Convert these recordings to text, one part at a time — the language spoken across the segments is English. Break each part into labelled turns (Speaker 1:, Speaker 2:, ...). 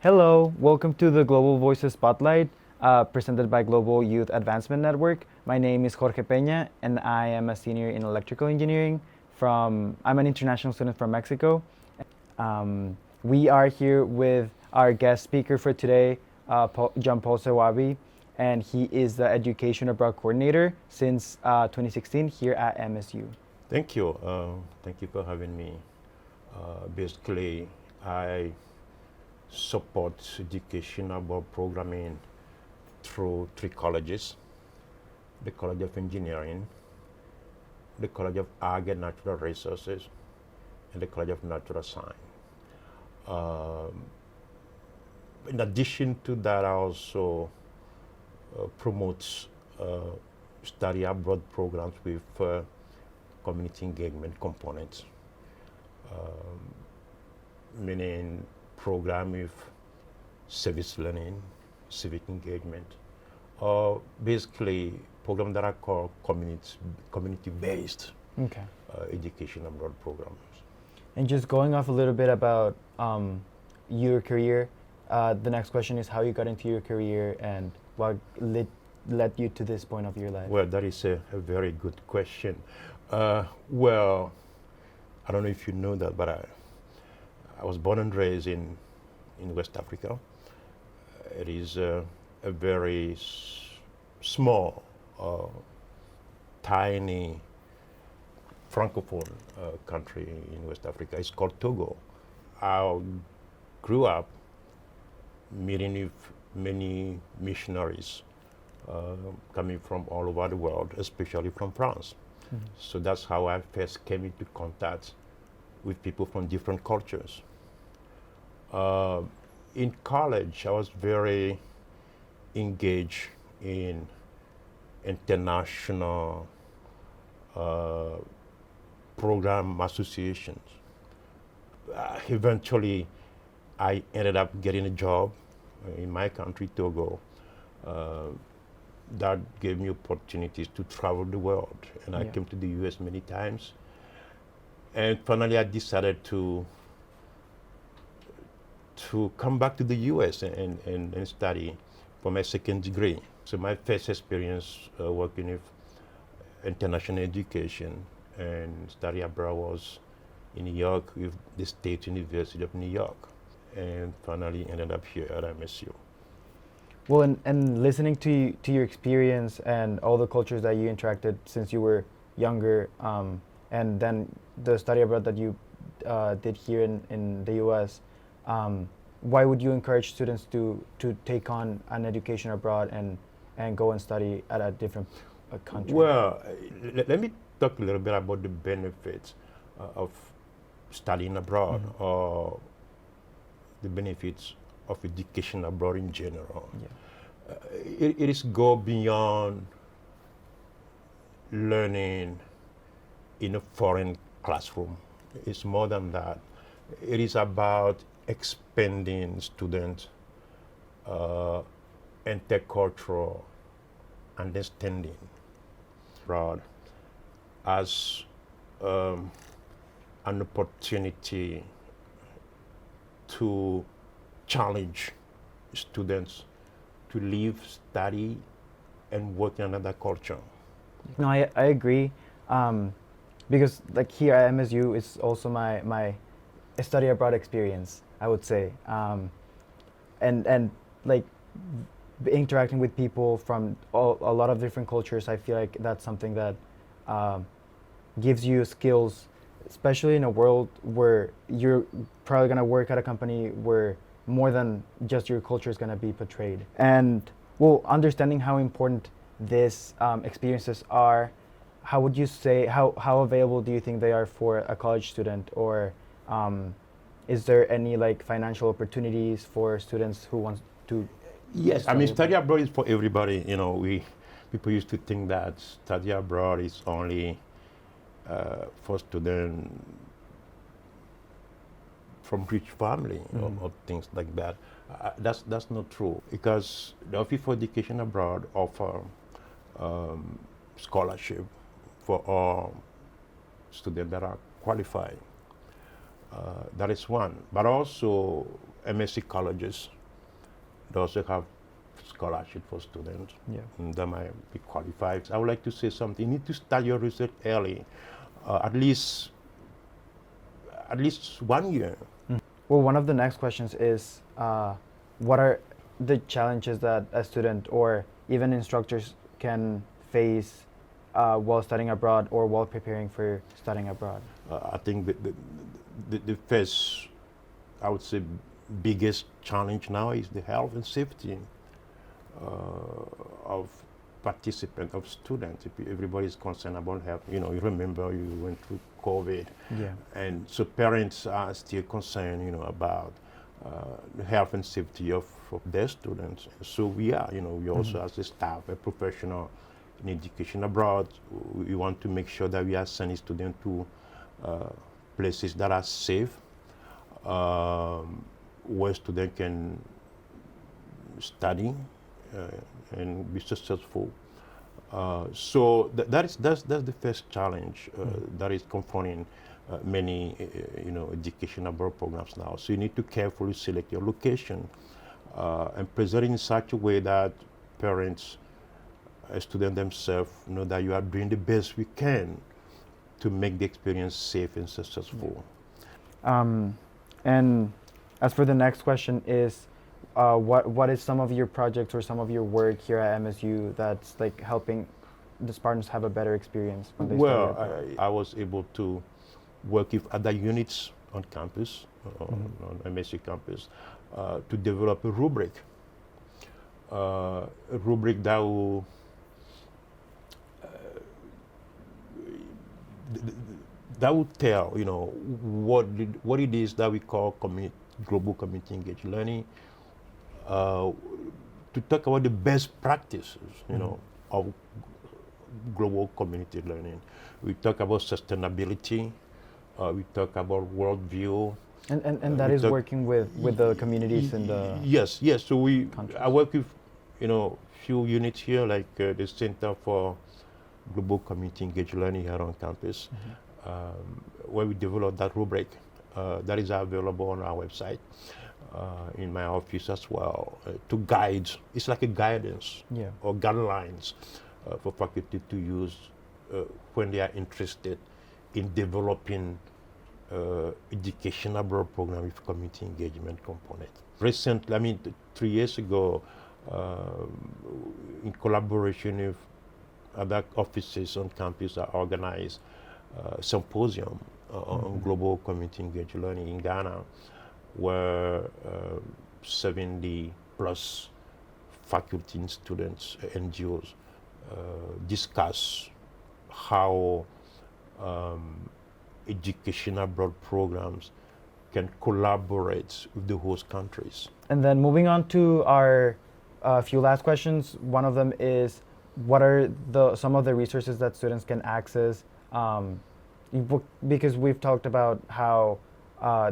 Speaker 1: Hello, welcome to the Global Voices Spotlight, presented by Global Youth Advancement Network. My name is Jorge Peña, and I am a senior in electrical engineering. I'm an international student from Mexico. We are here with our guest speaker for today, John Paul Sewavi, and he is the Education Abroad Coordinator since 2016 here at MSU.
Speaker 2: Thank you. Thank you for having me. Basically, I support education abroad programming through three colleges: the College of Engineering, the College of Ag and Natural Resources, and the College of Natural Science. In addition to that, I also promote study abroad programs with community engagement components, meaning program with service learning, civic engagement, or basically programs that are called community-based
Speaker 1: Okay.
Speaker 2: education abroad programs.
Speaker 1: And just going off a little bit about your career, the next question is how you got into your career and what led you to this point of your life.
Speaker 2: Well, that is a very good question. Well, I don't know if you know that, but I was born and raised in West Africa. It is a very small, tiny francophone country in West Africa. It's called Togo. I grew up meeting with many missionaries coming from all over the world, especially from France. Mm-hmm. So that's how I first came into contact with people from different cultures. In college, I was very engaged in international program associations. Eventually, I ended up getting a job in my country, Togo. That gave me opportunities to travel the world, and I came to the US many times. And finally, I decided to come back to the US and study for my second degree. So my first experience working with international education and study abroad was in New York with the State University of New York, and finally ended up here at MSU.
Speaker 1: Well, and listening to your experience and all the cultures that you interacted since you were younger, and then the study abroad that you did here in the U.S., why would you encourage students to take on an education abroad and go and study at a different country?
Speaker 2: Well, let me talk a little bit about the benefits of studying abroad, mm-hmm. or the benefits of education abroad in general. Yeah. It is go beyond learning in a foreign classroom. It's more than that. It is about expanding students' intercultural understanding abroad as an opportunity to challenge students to live, study, and work in another culture.
Speaker 1: No, I agree, because like here at MSU is also my study abroad experience, I would say, and like interacting with people from a lot of different cultures. I feel like that's something that gives you skills, especially in a world where you're probably gonna work at a company where more than just your culture is going to be portrayed. And well, understanding how important these experiences are, how would you say, how available do you think they are for a college student, or is there any like financial opportunities for students who want to?
Speaker 2: Yes, I mean, study abroad is for everybody. You know, people used to think that study abroad is only for students from rich family, mm-hmm. or things like that. That's not true, because the Office for Education Abroad offer scholarship for all students that are qualified. That is one. But also MSc colleges. They also have scholarship for students
Speaker 1: Yeah.
Speaker 2: that might be qualified. I would like to say something. You need to start your research early, at least 1 year.
Speaker 1: Well, one of the next questions is, what are the challenges that a student or even instructors can face while studying abroad or while preparing for studying abroad?
Speaker 2: I think the first, I would say, biggest challenge now is the health and safety of participants, of students. If everybody is concerned about health, you remember you went through COVID,
Speaker 1: Yeah.
Speaker 2: and so parents are still concerned, about the health and safety of their students. So we are, we also as a staff, a professional in education abroad, we want to make sure that we are sending students to places that are safe, where students can study and be successful. So that's the first challenge that is confronting many education abroad programs now. So you need to carefully select your location and present it in such a way that parents, students themselves know that you are doing the best we can to make the experience safe and successful.
Speaker 1: And as for the next question is, what is some of your projects or some of your work here at MSU that's like helping the Spartans have a better experience when they study
Speaker 2: Well,
Speaker 1: abroad?
Speaker 2: I was able to work with other units on campus, on MSU campus, to develop a rubric that will tell, what it is that we call global community engaged learning, to talk about the best practices, of global community learning. We talk about sustainability. We talk about worldview.
Speaker 1: And that is working with the communities in the
Speaker 2: Yes. So
Speaker 1: countries.
Speaker 2: I work with, few units here, like the Center for Global Community Engaged Learning here on campus, where we develop that rubric that is available on our website, in my office as well, to guide. It's like a guidance or guidelines for faculty to use when they are interested in developing education abroad program with community engagement component. Recently, 3 years ago, in collaboration with other offices on campus, I organized a symposium on global community engaged learning in Ghana, where 70 plus faculty and students, NGOs, discuss how education abroad programs can collaborate with the host countries.
Speaker 1: And then moving on to our few last questions. One of them is, what are some of the resources that students can access? Because we've talked about how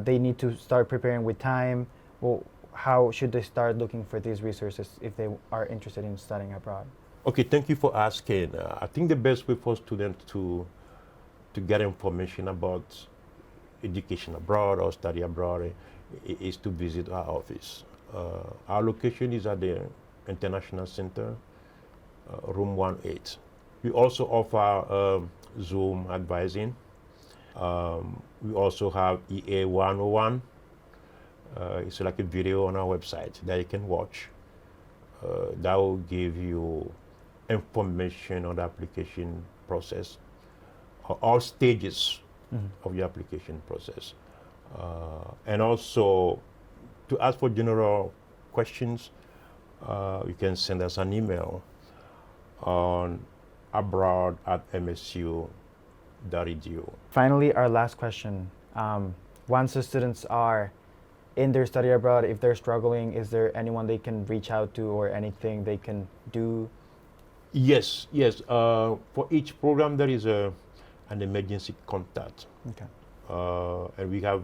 Speaker 1: they need to start preparing with time. Well, how should they start looking for these resources if they are interested in studying abroad?
Speaker 2: Okay, thank you for asking. I think the best way for students to get information about education abroad or study abroad is to visit our office. Our location is at the International Center, room 18. We also offer Zoom advising. We also have EA 101. It's like a video on our website that you can watch. That will give you information on the application process, all stages of your application process. And also, to ask for general questions, you can send us an email on abroad@msu.edu.
Speaker 1: Finally, our last question. Once the students are in their study abroad, if they're struggling, is there anyone they can reach out to or anything they can do?
Speaker 2: Yes. For each program, there is an emergency contact.
Speaker 1: Okay.
Speaker 2: And we have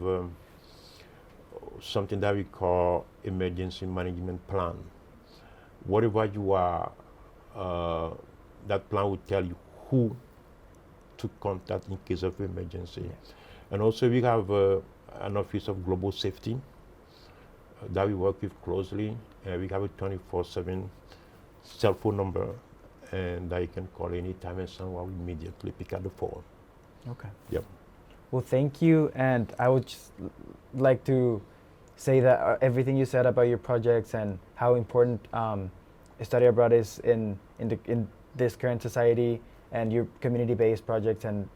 Speaker 2: something that we call emergency management plan. Wherever you are, that plan will tell you who to contact in case of emergency.
Speaker 1: Yeah.
Speaker 2: And also we have an office of global safety that we work with closely. We have a 24/7 cell phone number, and I can call anytime, and someone will immediately pick up the phone.
Speaker 1: Okay.
Speaker 2: Yep.
Speaker 1: Well, thank you, and I would just like to say that everything you said about your projects and how important study abroad is in this current society, and your community-based projects and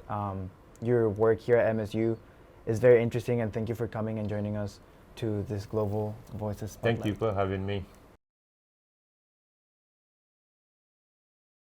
Speaker 1: your work here at MSU is very interesting. And thank you for coming and joining us to this Global Voices Spotlight.
Speaker 2: Thank you for having me.